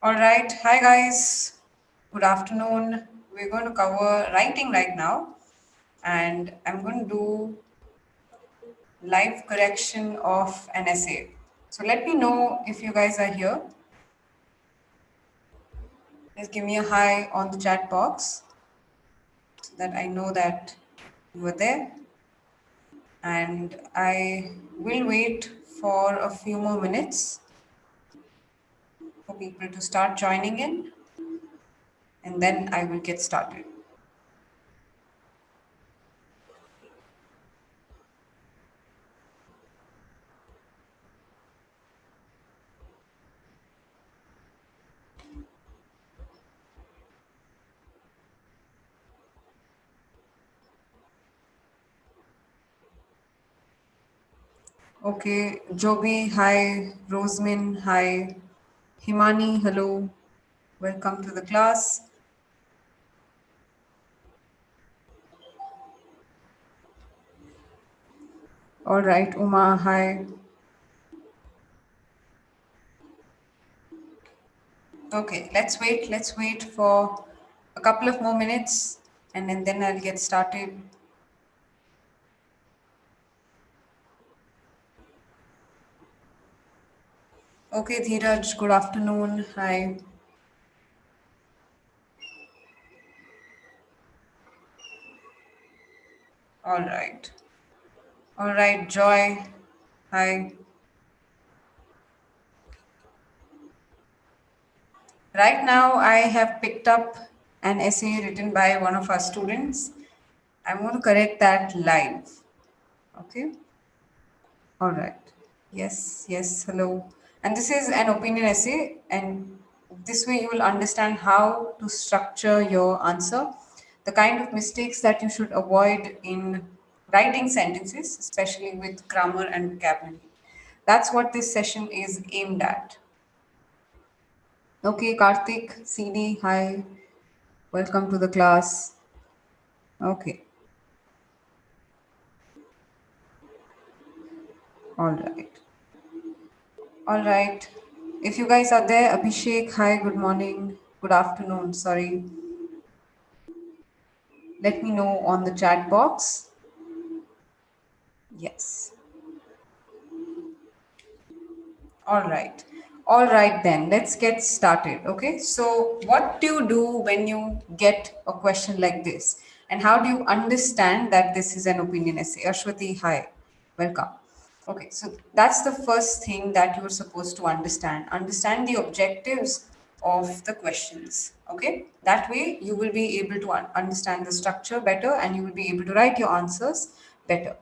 All right. Hi, guys. Good afternoon. We're going to cover writing right now, and I'm going to do live correction of an essay. So let me know if you guys are here. Just give me a hi on the chat box so that I know that you are there. And I will wait for a few more minutes for people to start joining in, and then I will get started. Okay, Joby, hi. Rosemin, hi. Himani, hello. Welcome to the class. All right, Uma, hi. Okay, let's wait. Let's wait for a couple of more minutes and then I'll get started. Okay, Dheeraj, good afternoon. Hi. All right. All right, Joy. Hi. Right now, I have picked up an essay written by one of our students. I'm going to correct that live. Okay. All right. Yes, yes, hello. And this is an opinion essay, and this way you will understand how to structure your answer, the kind of mistakes that you should avoid in writing sentences, especially with grammar and vocabulary. That's what this session is aimed at. Okay, Karthik, CD, hi, welcome to the class. Okay, all right. All right. If you guys are there, Abhishek, hi, good morning, good afternoon, sorry. Let me know on the chat box. Yes. All right. All right, then let's get started. Okay. So, what do you do when you get a question like this? And how do you understand that this is an opinion essay? Ashwati, hi. Welcome. Okay. So, that's the first thing that you're supposed to understand. Understand the objectives of the questions. Okay. That way, you will be able to understand the structure better and you will be able to write your answers better.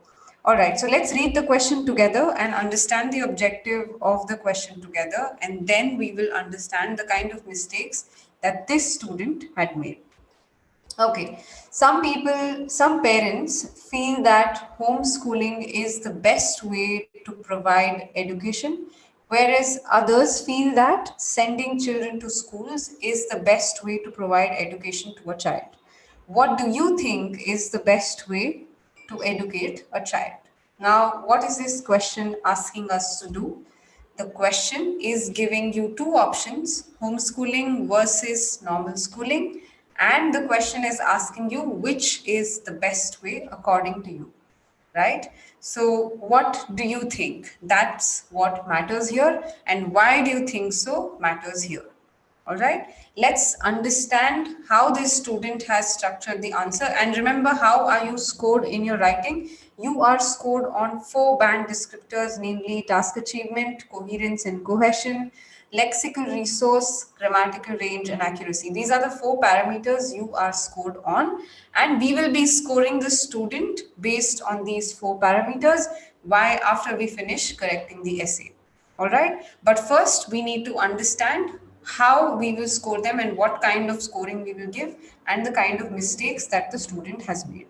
All right, so let's read the question together and understand the objective of the question together, and then we will understand the kind of mistakes that this student had made. Okay, some parents feel that homeschooling is the best way to provide education, whereas others feel that sending children to schools is the best way to provide education to a child. What do you think is the best way to educate a child? Now, what is this question asking us to do? The question is giving you two options, homeschooling versus normal schooling, and the question is asking you which is the best way according to you, right? So, what do you think? That's what matters here, and why do you think so matters here. All right, let's understand how this student has structured the answer. And remember, how are you scored in your writing? You are scored on 4 band descriptors, namely task achievement, coherence and cohesion, lexical resource, grammatical range, and accuracy. These are the 4 parameters you are scored on, and we will be scoring the student based on these 4 parameters. Why? After we finish correcting the essay. All right, but first we need to understand how we will score them and what kind of scoring we will give and the kind of mistakes that the student has made.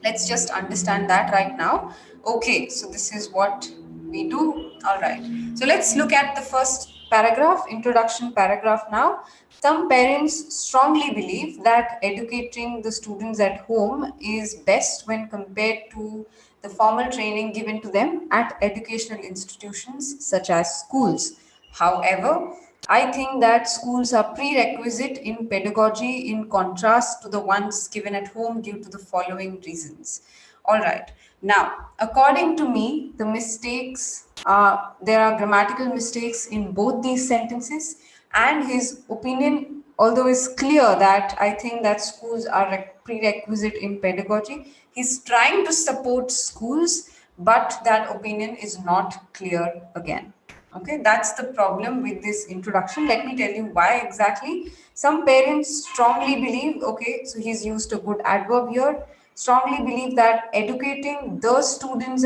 Let's just understand that right now. Okay, so this is what we do. All right, so let's look at the first paragraph, introduction paragraph. Now, some parents strongly believe that educating the students at home is best when compared to the formal training given to them at educational institutions such as schools. However, I think that schools are prerequisite in pedagogy in contrast to the ones given at home due to the following reasons. All right. Now, according to me, the mistakes are there are grammatical mistakes in both these sentences, and his opinion, although is clear that I think that schools are a prerequisite in pedagogy, he's trying to support schools, but that opinion is not clear again. Okay, that's the problem with this introduction. Let me tell you why exactly. Some parents strongly believe, okay, so he's used a good adverb here, strongly believe that educating students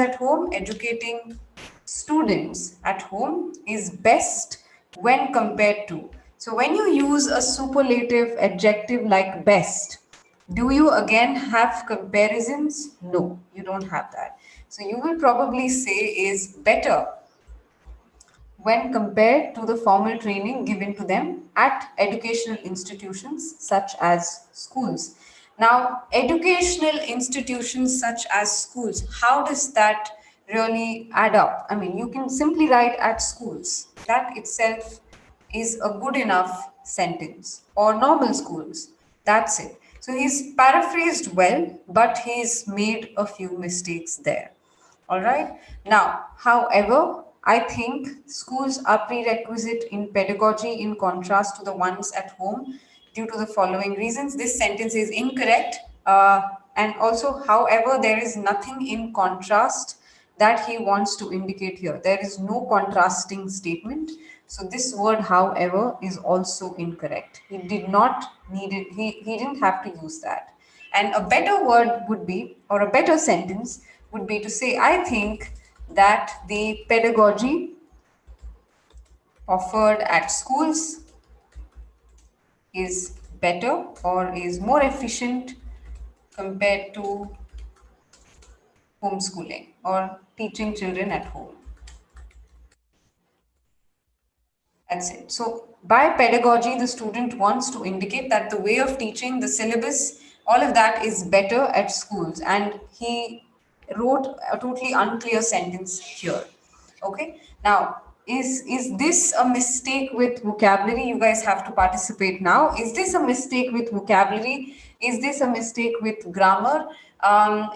at home is best when compared to. So when you use a superlative adjective like best, do you again have comparisons? No, you don't have that. So you will probably say is better when compared to the formal training given to them at educational institutions such as schools. Now, educational institutions such as schools, how does that really add up? I mean, you can simply write at schools. That itself is a good enough sentence, or normal schools. That's it. So he's paraphrased well, but he's made a few mistakes there. All right. Now, however, I think schools are prerequisite in pedagogy in contrast to the ones at home due to the following reasons. This sentence is incorrect. And also, however, there is nothing in contrast that he wants to indicate here. There is no contrasting statement. So this word, however, is also incorrect. He did not need it, he didn't have to use that. And a better word would be, or a better sentence would be to say, I think that the pedagogy offered at schools is better or is more efficient compared to homeschooling or teaching children at home. That's it. So, by pedagogy, the student wants to indicate that the way of teaching, the syllabus, all of that is better at schools. And he wrote a totally unclear sentence here. Okay. Now, is this a mistake with vocabulary? You guys have to participate now. Is this a mistake with vocabulary? Is this a mistake with grammar?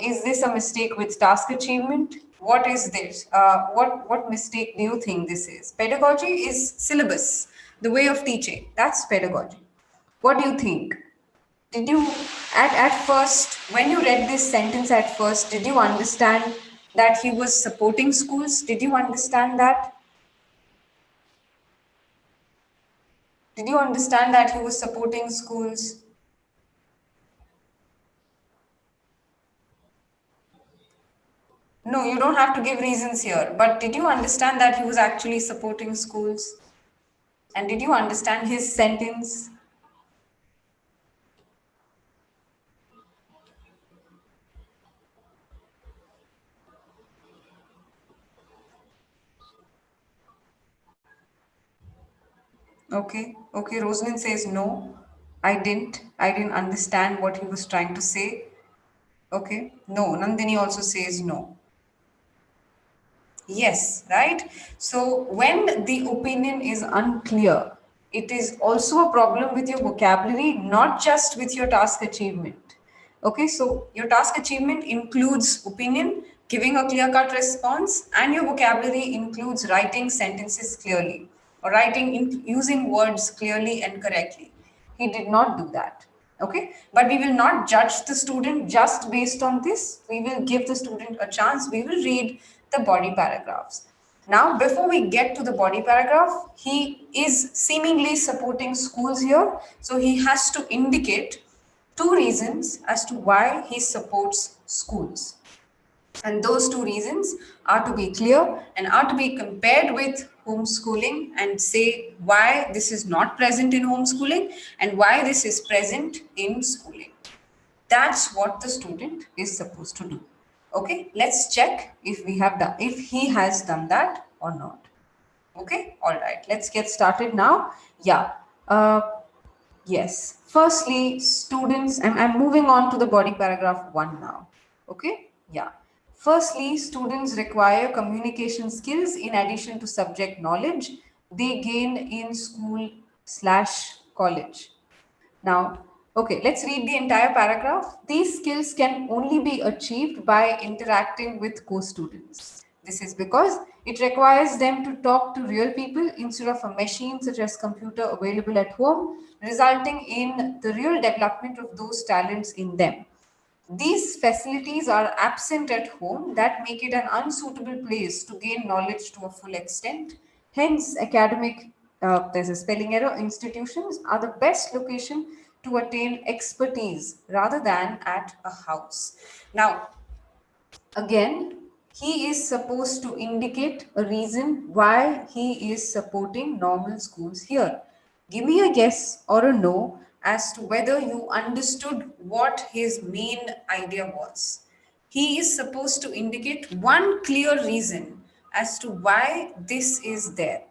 Is this a mistake with task achievement? What is this? What mistake do you think this is? Pedagogy is syllabus, the way of teaching. That's pedagogy. What do you think? Did you at first, when you read this sentence at first, did you understand that he was supporting schools? Did you understand that? Did you understand that he was supporting schools? No, you don't have to give reasons here. But did you understand that he was actually supporting schools? And did you understand his sentence? Okay, okay. Rosalind says no. I didn't understand what he was trying to say. Okay, no. Nandini also says no. Yes, right? So when the opinion is unclear, it is also a problem with your vocabulary, not just with your task achievement. Okay, so your task achievement includes opinion, giving a clear cut response, and your vocabulary includes writing sentences clearly or using words clearly and correctly. He did not do that. Okay, but we will not judge the student just based on this. We will give the student a chance. We will read the body paragraphs. Now, before we get to the body paragraph, he is seemingly supporting schools here. So he has to indicate two reasons as to why he supports schools. And those two reasons are to be clear and are to be compared with homeschooling and say why this is not present in homeschooling and why this is present in schooling. That's what the student is supposed to do. Okay, let's check if he has done that or not. Okay, all right, let's get started now. Yeah. Yes. Firstly, students, I'm moving on to the body paragraph 1 now. Okay? Yeah. Firstly, students require communication skills in addition to subject knowledge. they gain in school slash college. Now, okay, let's read the entire paragraph. These skills can only be achieved by interacting with co-students. This is because it requires them to talk to real people instead of a machine such as computer available at home, resulting in the real development of those talents in them. These facilities are absent at home that make it an unsuitable place to gain knowledge to a full extent. Hence, academic, there's a spelling error, institutions are the best location to attain expertise rather than at a house. Now, again, he is supposed to indicate a reason why he is supporting normal schools here. Give me a yes or a no as to whether you understood what his main idea was. He is supposed to indicate one clear reason as to why this is there.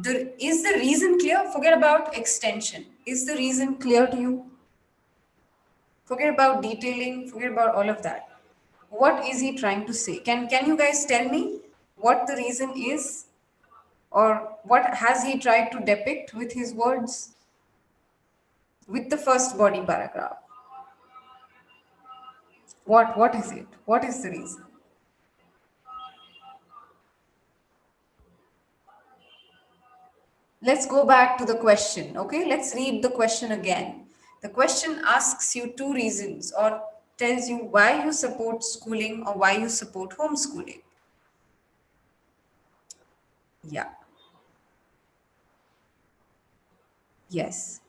Is the reason clear? Forget about extension. Is the reason clear to you? Forget about detailing, forget about all of that. What is he trying to say? Can you guys tell me what the reason is, or what has he tried to depict with his words with the first body paragraph? What is it? What is the reason? Let's go back to the question, okay? Let's read the question again. The question asks you two reasons or tells you why you support schooling or why you support homeschooling. Yeah. Yes.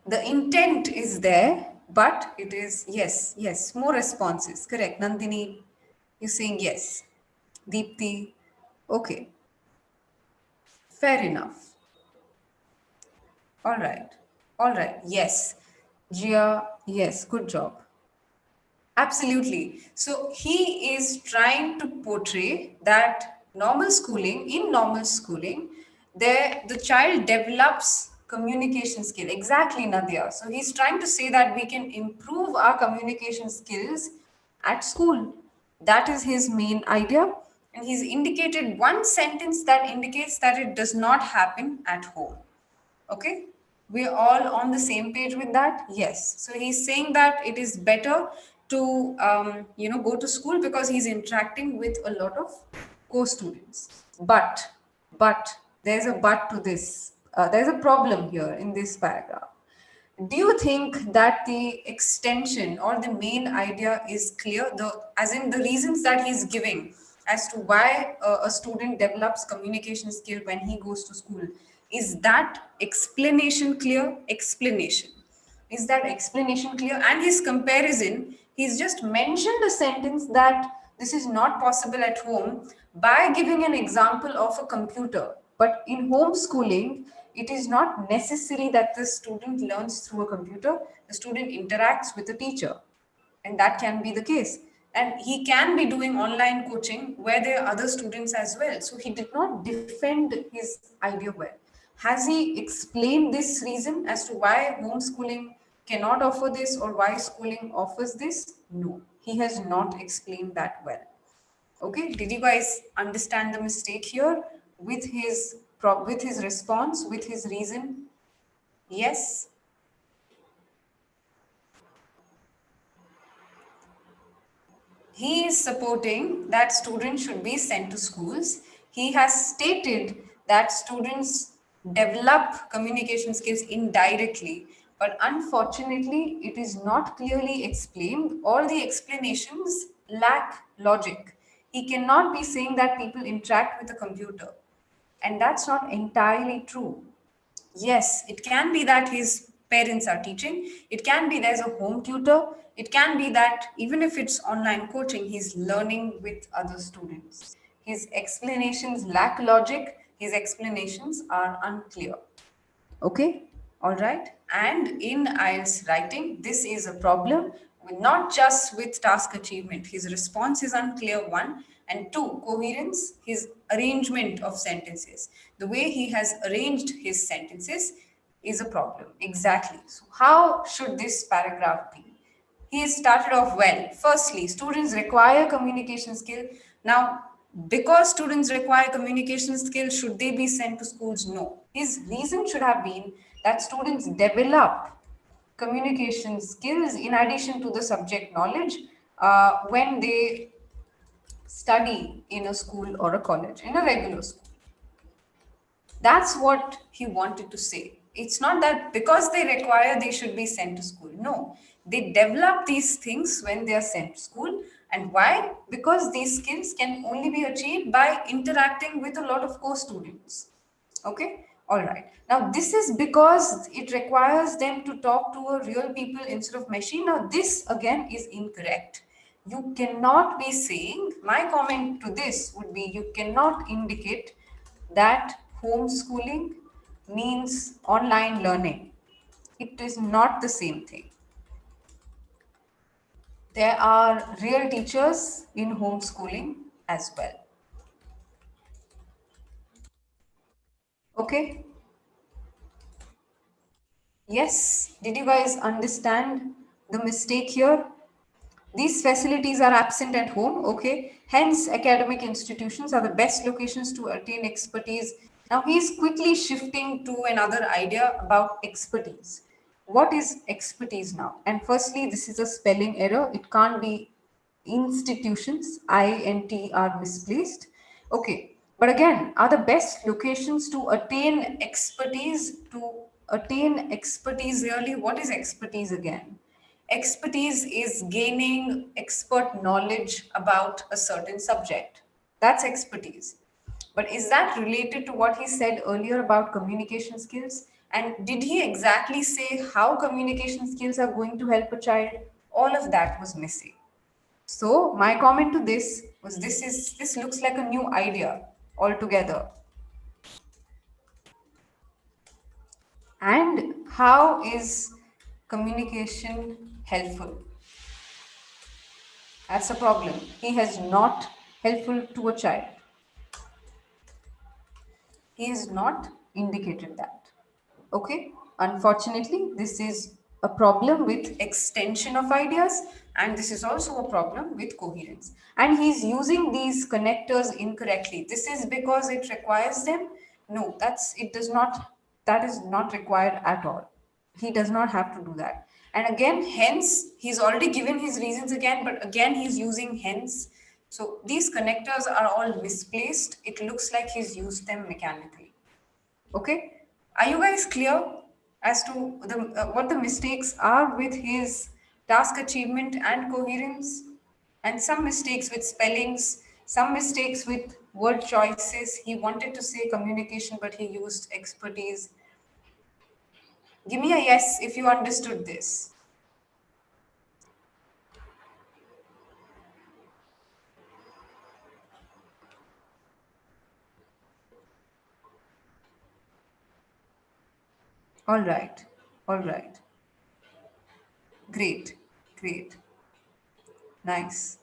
The intent is there, but it is yes, yes, more responses. Correct. Nandini, you're saying yes. Deepthi, okay, fair enough. All right. All right. Yes. Jia, yes, good job. Absolutely. So he is trying to portray that normal schooling, there the child develops communication skill. Exactly, Nadia. So he's trying to say that we can improve our communication skills at school. That is his main idea. And he's indicated one sentence that indicates that it does not happen at home. Okay, we're all on the same page with that. Yes, so he's saying that it is better to go to school because he's interacting with a lot of co-students. But there's a but to this. There's a problem here in this paragraph. Do you think that the extension or the main idea is clear, the as in the reasons that he's giving as to why a student develops communication skill when he goes to school, is that explanation clear? Explanation, is that explanation clear? And his comparison, he's just mentioned a sentence that this is not possible at home by giving an example of a computer. But in homeschooling, it is not necessary that the student learns through a computer. The student interacts with a teacher, and that can be the case. And he can be doing online coaching where there are other students as well. So he did not defend his idea well. Has he explained this reason as to why homeschooling cannot offer this or why schooling offers this? No, he has not explained that well. Okay, did you guys understand the mistake here with his response, with his reason? Yes. He is supporting that students should be sent to schools. He has stated that students develop communication skills indirectly, but unfortunately, it is not clearly explained, or the explanations lack logic. He cannot be saying that people interact with a computer, and that's not entirely true. Yes, it can be that his parents are teaching. It can be there's a home tutor. It can be that even if it's online coaching, he's learning with other students. His explanations lack logic. His explanations are unclear. Okay, all right. And in IELTS writing, this is a problem not just with task achievement. His response is unclear, one, and two, coherence, his arrangement of sentences. The way he has arranged his sentences is a problem. Exactly. So, how should this paragraph be? He started off well. Firstly, students require communication skill. Now, because students require communication skills, should they be sent to schools? No. His reason should have been that students develop communication skills in addition to the subject knowledge when they study in a school or a college, in a regular school. That's what he wanted to say. It's not that because they require they should be sent to school. No, they develop these things when they are sent to school. And why? Because these skills can only be achieved by interacting with a lot of co students. Okay, all right. Now, this is because it requires them to talk to a real people instead of machine. Now, this again is incorrect. You cannot be saying, my comment to this would be, you cannot indicate that homeschooling means online learning. It is not the same thing. There are real teachers in homeschooling as well. Okay? Yes. Did you guys understand the mistake here? These facilities are absent at home, okay? Hence, academic institutions are the best locations to attain expertise. Now, he is quickly shifting to another idea about expertise. What is expertise now? And firstly, this is a spelling error. It can't be institutions, INT are misplaced. Okay, but again, are the best locations to attain expertise? To attain expertise, really, what is expertise again? Expertise is gaining expert knowledge about a certain subject. That's expertise. But is that related to what he said earlier about communication skills? And did he exactly say how communication skills are going to help a child? All of that was missing. So my comment to this was, this looks like a new idea altogether. And how is communication helpful? That's a problem. He has not helpful to a child. He has not indicated that. Okay. Unfortunately, this is a problem with extension of ideas, and this is also a problem with coherence. And he's using these connectors incorrectly. This is because it requires them. No, it does not, that is not required at all. He does not have to do that. And again, hence, he's already given his reasons again, but again, he's using hence. So these connectors are all misplaced. It looks like he's used them mechanically. Okay, are you guys clear as to what the mistakes are with his task achievement and coherence? And some mistakes with spellings, some mistakes with word choices. He wanted to say communication, but he used expertise. Give me a yes if you understood this. All right, all right. Great, great, nice.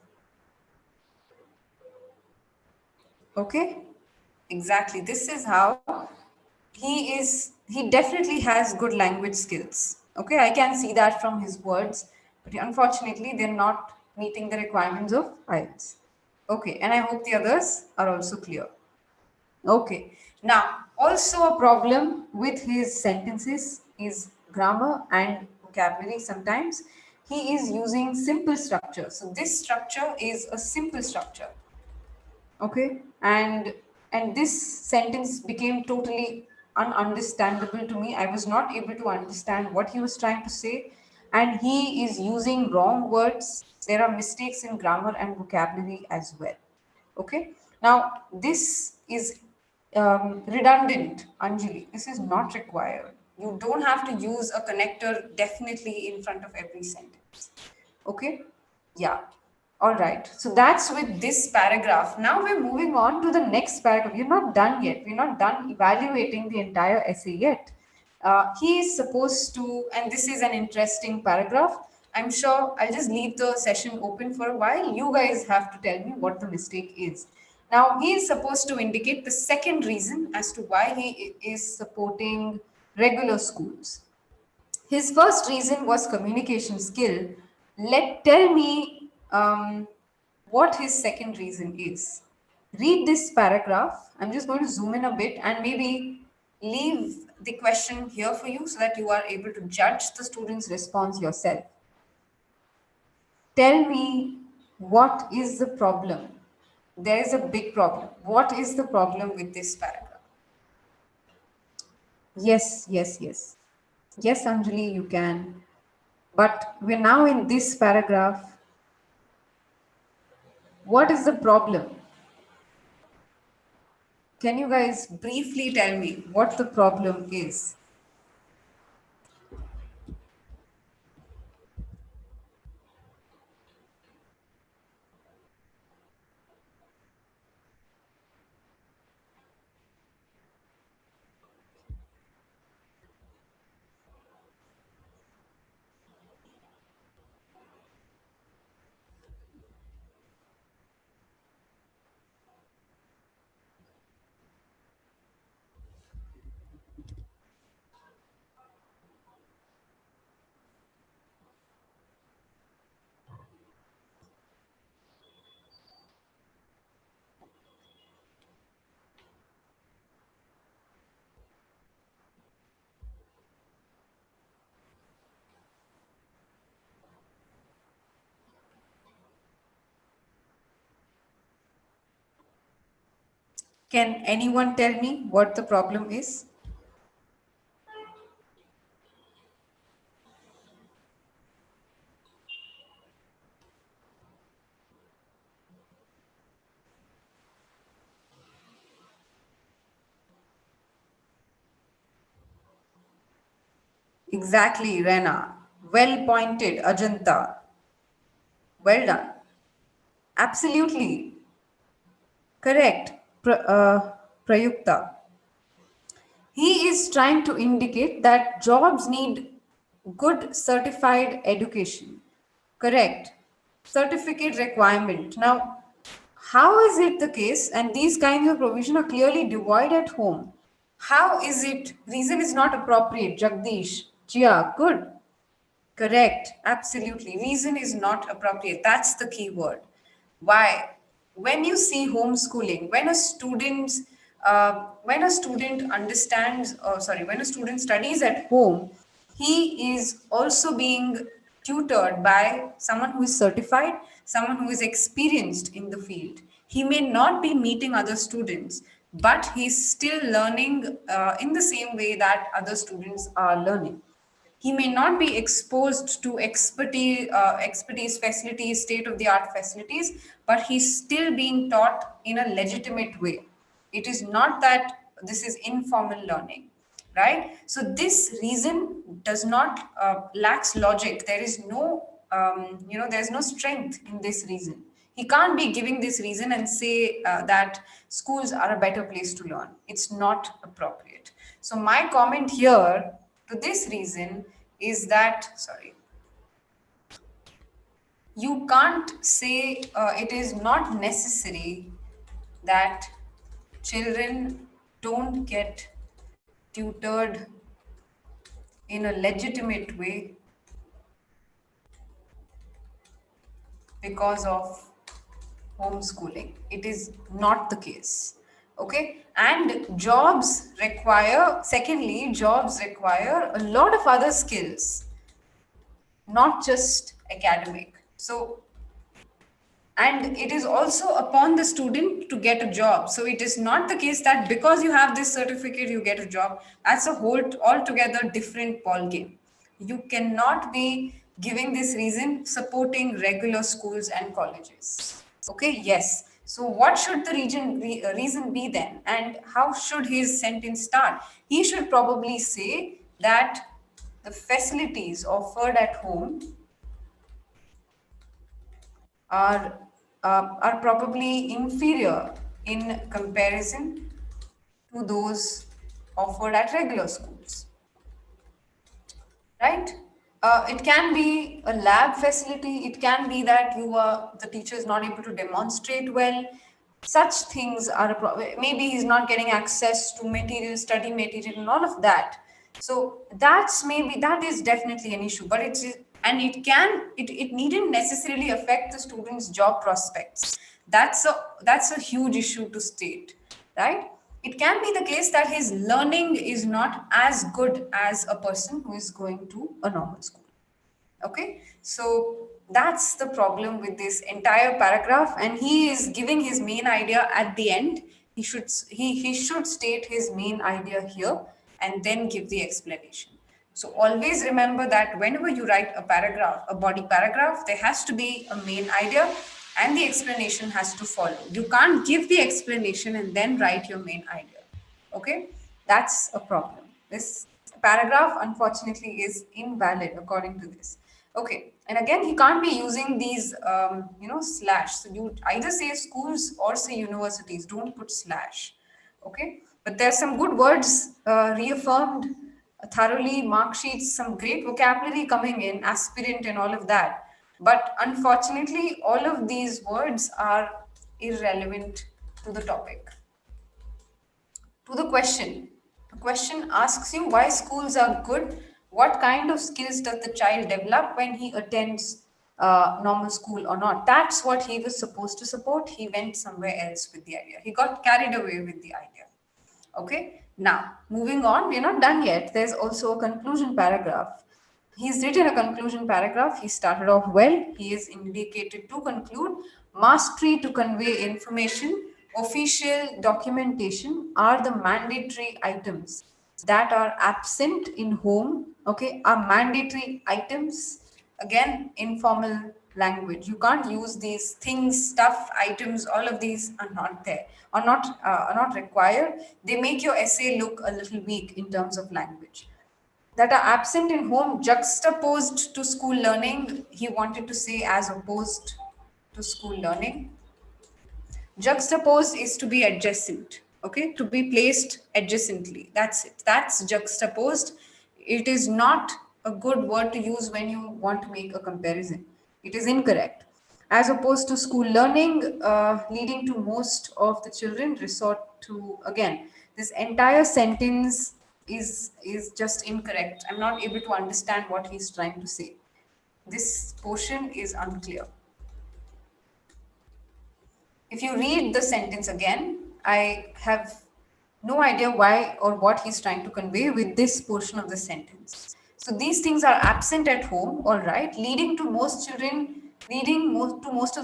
Okay, exactly. This is how he definitely has good language skills. Okay, I can see that from his words, but unfortunately, they're not meeting the requirements of IELTS. Okay, and I hope the others are also clear. Okay, now also a problem with his sentences is grammar and vocabulary. Sometimes he is using simple structure. So this structure is a simple structure. Okay, and this sentence became totally ununderstandable to me. I was not able to understand what he was trying to say, and he is using wrong words. There are mistakes in grammar and vocabulary as well. Okay, now this is redundant, Anjali. This is not required. You don't have to use a connector definitely in front of every sentence. Okay, yeah. All right. So that's with this paragraph. Now we're moving on to the next paragraph. We're not done yet. We're not done evaluating the entire essay yet. He is supposed to, and this is an interesting paragraph. I'm sure I'll just leave the session open for a while. You guys have to tell me what the mistake is. Now, he is supposed to indicate the second reason as to why he is supporting regular schools. His first reason was communication skill. Tell me what his second reason is. Read this paragraph. I'm just going to zoom in a bit and maybe leave the question here for you so that you are able to judge the student's response yourself. Tell me, what is the problem? There is a big problem. What is the problem with this paragraph? Yes, yes, yes. Yes, Anjali, you can. But we're now in this paragraph. What is the problem? Can you guys briefly tell me what the problem is? Can anyone tell me what the problem is? Exactly, Rena. Well pointed, Ajanta. Well done. Absolutely correct, Prayukta. He is trying to indicate that jobs need good certified education. Correct. Certificate requirement. Now, how is it the case? And these kinds of provision are clearly devoid at home. How is it? Reason is not appropriate. Jagdish. Jia, good. Correct. Absolutely. Reason is not appropriate. That's the key word. Why? When you see homeschooling, when a student understands, sorry, when a student studies at home, he is also being tutored by someone who is certified, someone who is experienced in the field. He may not be meeting other students, but he's still learning in the same way that other students are learning. He may not be exposed to expertise facilities, state of the art facilities, but he's still being taught in a legitimate way. It is not that this is informal learning, right? So this reason does not lacks logic. There is no there's no strength in this reason. He can't be giving this reason and say that schools are a better place to learn. It's not appropriate. So my comment here to this reason is that, sorry, you can't say it is not necessary that children don't get tutored in a legitimate way because of homeschooling. It is not the case. Okay. And jobs require a lot of other skills, not just academic. So, and it is also upon the student to get a job. So it is not the case that because you have this certificate you get a job. That's a whole altogether different ball game. You cannot be giving this reason supporting regular schools and colleges. Okay, yes. So what should the reason be then, and how should his sentence start? He should probably say that the facilities offered at home are are probably inferior in comparison to those offered at regular schools, right? It can be a lab facility. It can be that the teacher is not able to demonstrate well. Such things are maybe he's not getting access to material, study material, and all of that. So that is definitely an issue. But it needn't necessarily affect the student's job prospects. That's a huge issue to state, right? It can be the case that his learning is not as good as a person who is going to a normal school. Okay, so that's the problem with this entire paragraph, and he is giving his main idea at the end. He should state his main idea here and then give the explanation. So always remember that whenever you write a paragraph, a body paragraph, there has to be a main idea and the explanation has to follow. You can't give the explanation and then write your main idea. Okay, that's a problem. This paragraph, unfortunately, is invalid according to this. Okay, and again, he can't be using these, slash. So you either say schools or say universities. Don't put slash. Okay, but there's some good words reaffirmed thoroughly, mark sheets, some great vocabulary coming in, aspirant, and all of that. But unfortunately, all of these words are irrelevant to the topic. To the question. The question asks you why schools are good. What kind of skills does the child develop when he attends normal school or not? That's what he was supposed to support. He went somewhere else with the idea. He got carried away with the idea. Okay, now moving on, we're not done yet. There's also a conclusion paragraph. He's written a conclusion paragraph. He started off well. He is indicated to conclude mastery to convey information, official documentation are the mandatory items that are absent in home. Okay, are mandatory items. Again, informal language. You can't use these things, stuff, items. All of these are not there, are not required. They make your essay look a little weak in terms of language. That are absent in home, juxtaposed to school learning. He wanted to say as opposed to school learning. Juxtaposed is to be adjacent, okay, to be placed adjacently. That's it. That's juxtaposed. It is not a good word to use when you want to make a comparison. It is incorrect. As opposed to school learning, leading to most of the children resort to, again, this entire sentence is just incorrect. I'm not able to understand what he's trying to say. This portion is unclear. If you read the sentence again, I have no idea why or what he's trying to convey with this portion of the sentence. So these things are absent at home, all right, leading to most of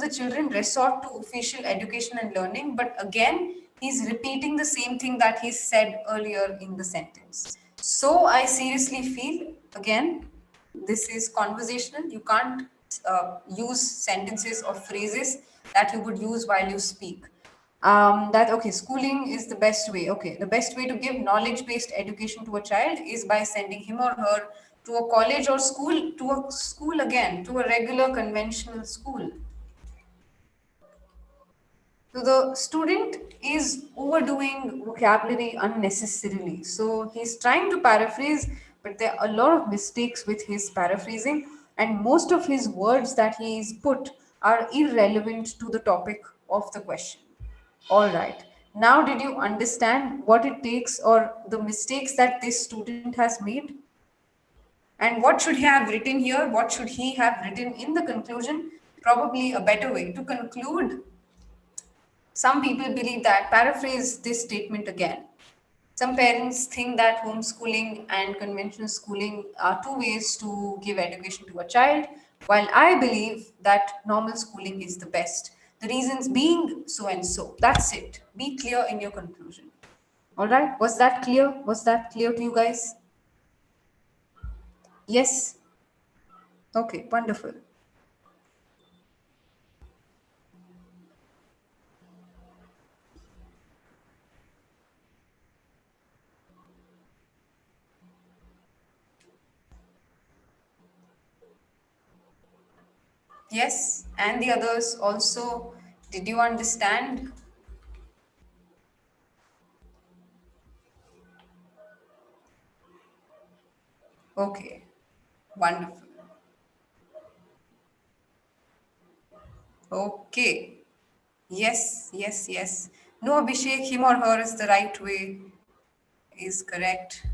the children resort to official education and learning. But again, he's repeating the same thing that he said earlier in the sentence. So I seriously feel, again, this is conversational. You can't use sentences or phrases that you would use while you speak. That okay, schooling is the best way. Okay, the best way to give knowledge based education to a child is by sending him or her to a college or school, to a school again, to a regular conventional school. So the student is overdoing vocabulary unnecessarily. So he's trying to paraphrase, but there are a lot of mistakes with his paraphrasing, and most of his words that he's put are irrelevant to the topic of the question. All right. Now, did you understand what it takes or the mistakes that this student has made? And what should he have written here? What should he have written in the conclusion? Probably a better way to conclude. Some people believe that, paraphrase this statement again. Some parents think that homeschooling and conventional schooling are two ways to give education to a child, while I believe that normal schooling is the best. The reasons being so and so. That's it. Be clear in your conclusion. All right. Was that clear? Was that clear to you guys? Yes. Okay. Wonderful. Yes. And the others also. Did you understand? Okay. Wonderful. Okay. Yes, yes, yes. No, Abhishek, him or her is the right way, is correct.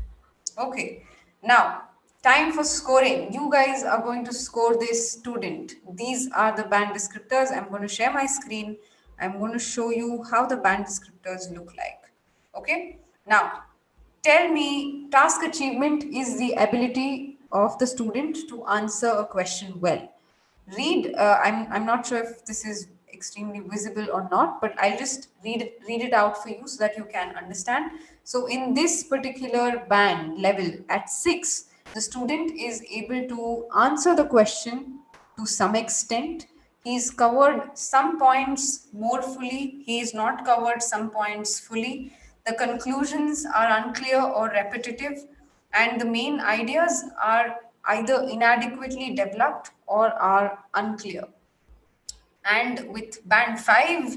Okay. Now, time for scoring. You guys are going to score this student. These are the band descriptors. I'm going to share my screen I'm going to show you how the band descriptors look like. Okay. Now, tell me, task achievement is the ability of the student to answer a question well. Read. I'm not sure if this is extremely visible or not, but I'll just read it out for you so that you can understand. So in this particular band level at 6, the student is able to answer the question to some extent. He's covered some points more fully, he's not covered some points fully. The conclusions are unclear or repetitive, and the main ideas are either inadequately developed or are unclear. And with band 5,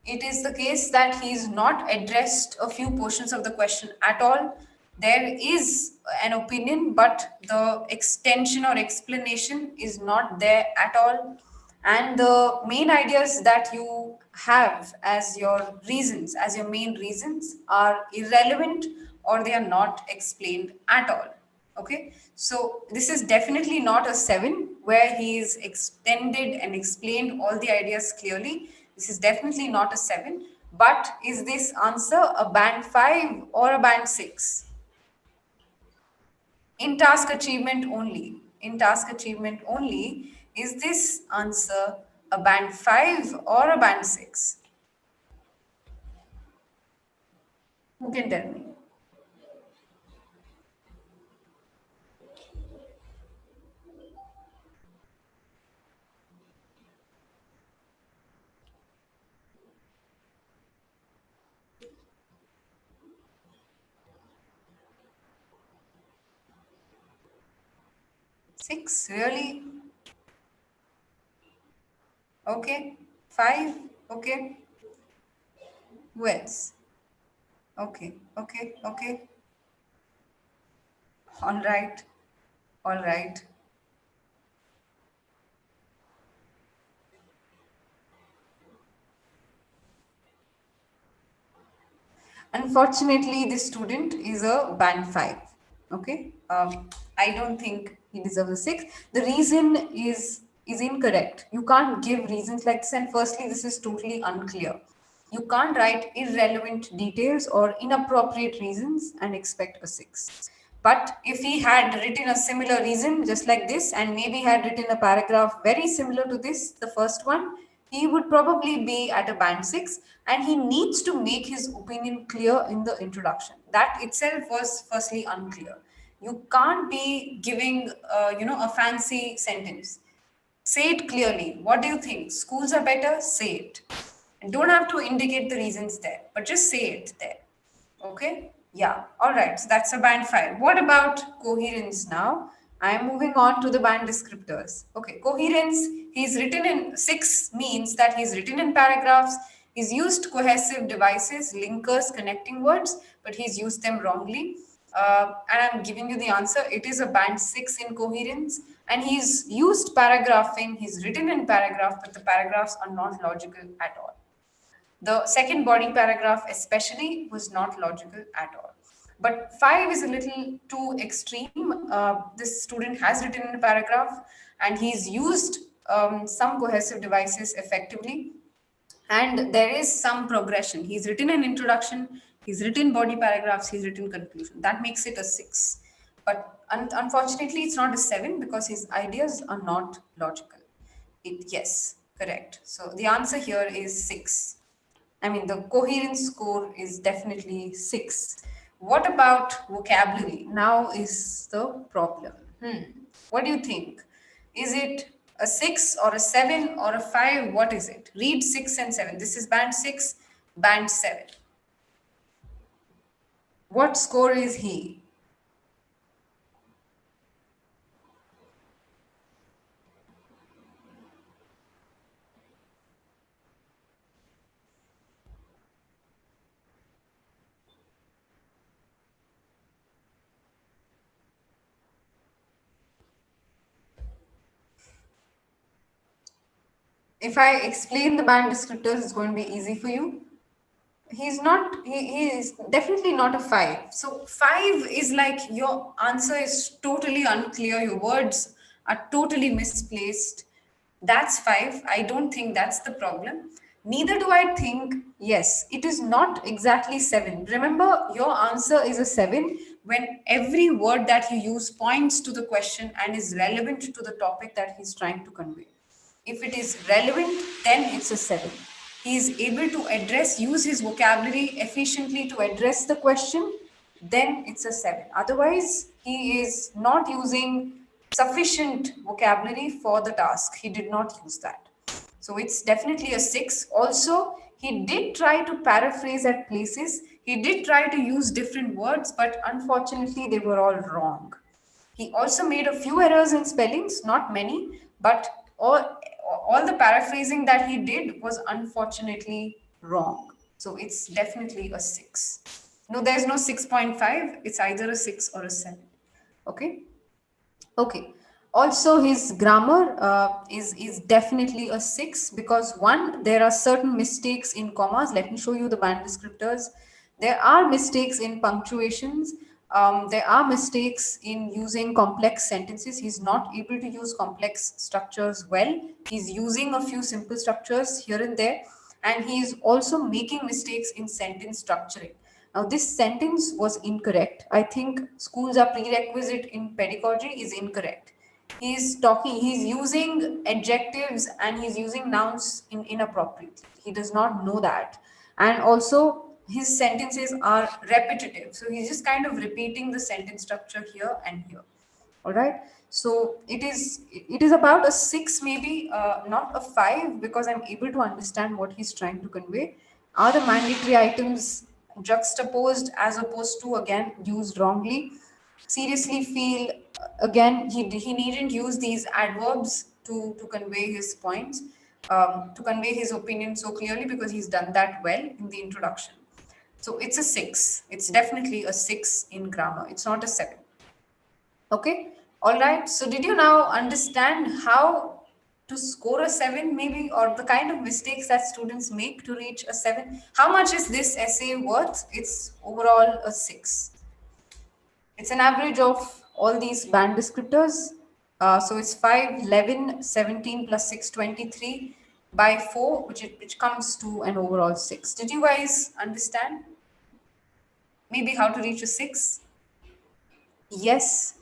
it is the case that he's not addressed a few portions of the question at all. There is an opinion, but the extension or explanation is not there at all. And the main ideas that you have as your reasons, as your main reasons, are irrelevant or they are not explained at all. Okay, so this is definitely not a 7 where he is extended and explained all the ideas clearly. This is definitely not a 7. But is this answer a band 5 or a band 6? In task achievement only. In task achievement only, is this answer a band 5 or a band 6? Who can tell me? 6, really? Okay. 5, okay. Who else? Okay, okay, okay. All right, all right. Unfortunately, this student is a band 5. Okay. I don't think he deserves a 6. The reason is incorrect. You can't give reasons like this, and firstly, this is totally unclear. You can't write irrelevant details or inappropriate reasons and expect a 6. But if he had written a similar reason just like this and maybe had written a paragraph very similar to this, the first one, he would probably be at a band 6, and he needs to make his opinion clear in the introduction. That itself was firstly unclear. You can't be giving a fancy sentence. Say it clearly. What do you think? Schools are better? Say it. And don't have to indicate the reasons there, but just say it there. Okay? Yeah. All right. So that's a band 5. What about coherence now? I am moving on to the band descriptors. Okay. Coherence, he's written in 6 means that he's written in paragraphs. He's used cohesive devices, linkers, connecting words, but he's used them wrongly. And I'm giving you the answer. It is a band 6 in coherence. And he's used paragraphing. He's written in paragraph, but the paragraphs are not logical at all. The second body paragraph, especially, was not logical at all. But 5 is a little too extreme. This student has written in a paragraph and he's used some cohesive devices effectively. And there is some progression. He's written an introduction, he's written body paragraphs, he's written conclusion. That makes it a 6. But unfortunately, it's not a 7 because his ideas are not logical. Yes, correct. So the answer here is 6. I mean, the coherence score is definitely 6. What about vocabulary? Now is the problem. What do you think? Is it a 6 or a 7 or a 5? What is it? Read 6 and 7. This is band 6, band 7. What score is he? If I explain the band descriptors, it's going to be easy for you. He's not, he is definitely not a 5. So 5 is like your answer is totally unclear, your words are totally misplaced. That's 5. I don't think that's the problem. Neither do I think, yes, it is not exactly 7. Remember, your answer is a 7 when every word that you use points to the question and is relevant to the topic that he's trying to convey. If it is relevant, then it's a 7. He is able to use his vocabulary efficiently to address the question, then it's a 7. Otherwise, he is not using sufficient vocabulary for the task. He did not use that. So it's definitely a 6. Also, he did try to paraphrase at places. He did try to use different words, but unfortunately, they were all wrong. He also made a few errors in spellings, not many, but all the paraphrasing that he did was unfortunately wrong. So it's definitely a 6. No, there's no 6.5. It's either a 6 or a 7. Okay. Okay. Also, his grammar is definitely a 6 because one, there are certain mistakes in commas. Let me show you the band descriptors. There are mistakes in punctuations. There are mistakes in using complex sentences. He's not able to use complex structures well. He's using a few simple structures here and there, and he is also making mistakes in sentence structuring. Now, this sentence was incorrect. I think schools are prerequisite in pedagogy is incorrect. He's using adjectives and he's using nouns inappropriately. He does not know that. And also, his sentences are repetitive. So he's just kind of repeating the sentence structure here and here. All right. So it is about a 6, maybe not a 5, because I'm able to understand what he's trying to convey. Are the mandatory items juxtaposed as opposed to again used wrongly? Seriously feel again he needn't use these adverbs to convey his points, to convey his opinion so clearly, because he's done that well in the introduction. So it's a 6. It's definitely a 6 in grammar. It's not a 7. Okay. All right. So did you now understand how to score a 7, maybe, or the kind of mistakes that students make to reach a 7? How much is this essay worth? It's overall a 6. It's an average of all these band descriptors. So it's 5, 11, 17 plus 6, 23 by 4, which comes to an overall 6. Did you guys understand? Maybe how to reach a 6? Yes.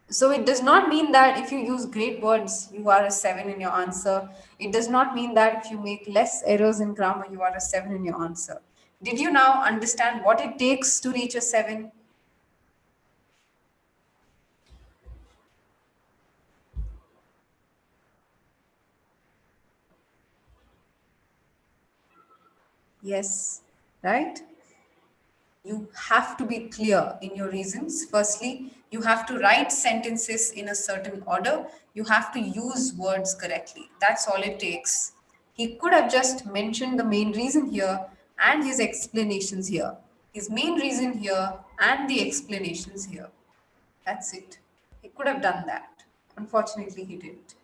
So it does not mean that if you use great words, you are a 7 in your answer. It does not mean that if you make less errors in grammar, you are a 7 in your answer. Did you now understand what it takes to reach a 7? Yes, right? You have to be clear in your reasons. Firstly, you have to write sentences in a certain order. You have to use words correctly. That's all it takes. He could have just mentioned the main reason here and his explanations here. His main reason here and the explanations here. That's it. He could have done that. Unfortunately, he didn't.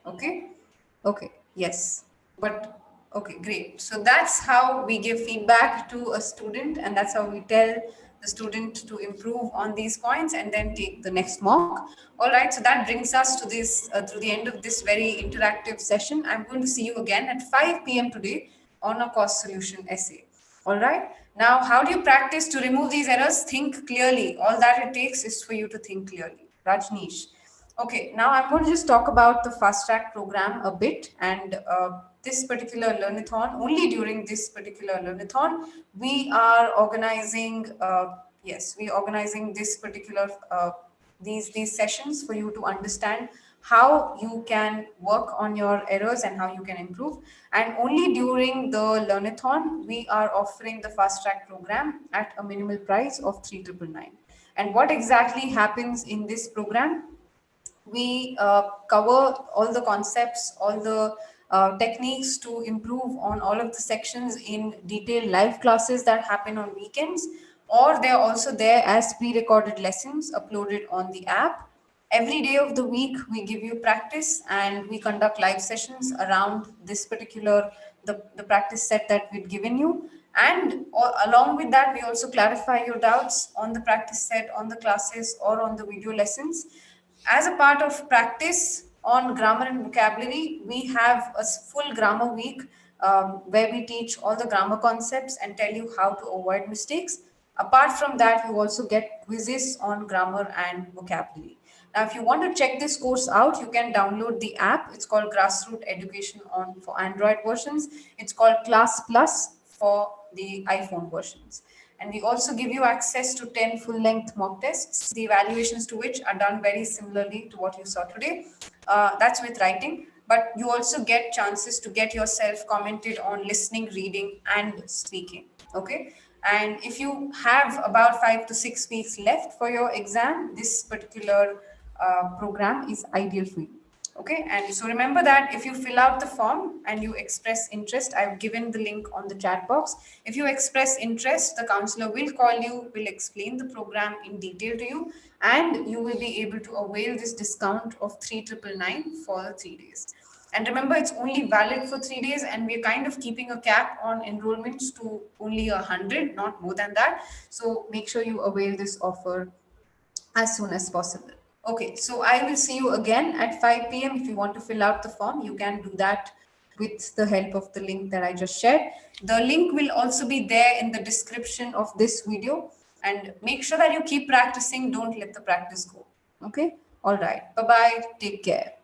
Okay. Okay, yes. But okay, great. So that's how we give feedback to a student, and that's how we tell the student to improve on these points and then take the next mock. All right, so that brings us to this to the end of this very interactive session. I'm going to see you again at 5 p.m. today on a cost solution essay. All right. Now, how do you practice to remove these errors? Think clearly. All that it takes is for you to think clearly. Rajneesh. Okay, now I'm going to just talk about the fast track program a bit, and this particular learnathon. Only during this particular learnathon, we are organizing. Yes, we are organizing this particular these sessions for you to understand how you can work on your errors and how you can improve. And only during the learnathon, we are offering the fast track program at a minimal price of 3,999. And what exactly happens in this program? We cover all the concepts, all the techniques to improve on all of the sections in detailed live classes that happen on weekends, or they're also there as pre-recorded lessons uploaded on the app. Every day of the week, we give you practice and we conduct live sessions around this particular the practice set that we've given you. And along with that, we also clarify your doubts on the practice set, on the classes, or on the video lessons. As a part of practice on grammar and vocabulary, we have a full grammar week where we teach all the grammar concepts and tell you how to avoid mistakes. Apart from that, you also get quizzes on grammar and vocabulary. Now, if you want to check this course out, you can download the app. It's called Grassroot Education on for Android versions. It's called Class Plus for the iPhone versions. And we also give you access to 10 full-length mock tests, the evaluations to which are done very similarly to what you saw today. That's with writing, but you also get chances to get yourself commented on listening, reading, and speaking. Okay. And if you have about 5 to 6 weeks left for your exam, this particular program is ideal for you. Okay, and so remember that if you fill out the form and you express interest, I've given the link on the chat box. If you express interest, the counselor will call you, will explain the program in detail to you, and you will be able to avail this discount of 3,999 for 3 days. And remember, it's only valid for 3 days, and we're kind of keeping a cap on enrollments to only 100, not more than that. So make sure you avail this offer as soon as possible. Okay, so I will see you again at 5 p.m. If you want to fill out the form, you can do that with the help of the link that I just shared. The link will also be there in the description of this video. And make sure that you keep practicing, don't let the practice go. Okay, all right, bye bye, take care.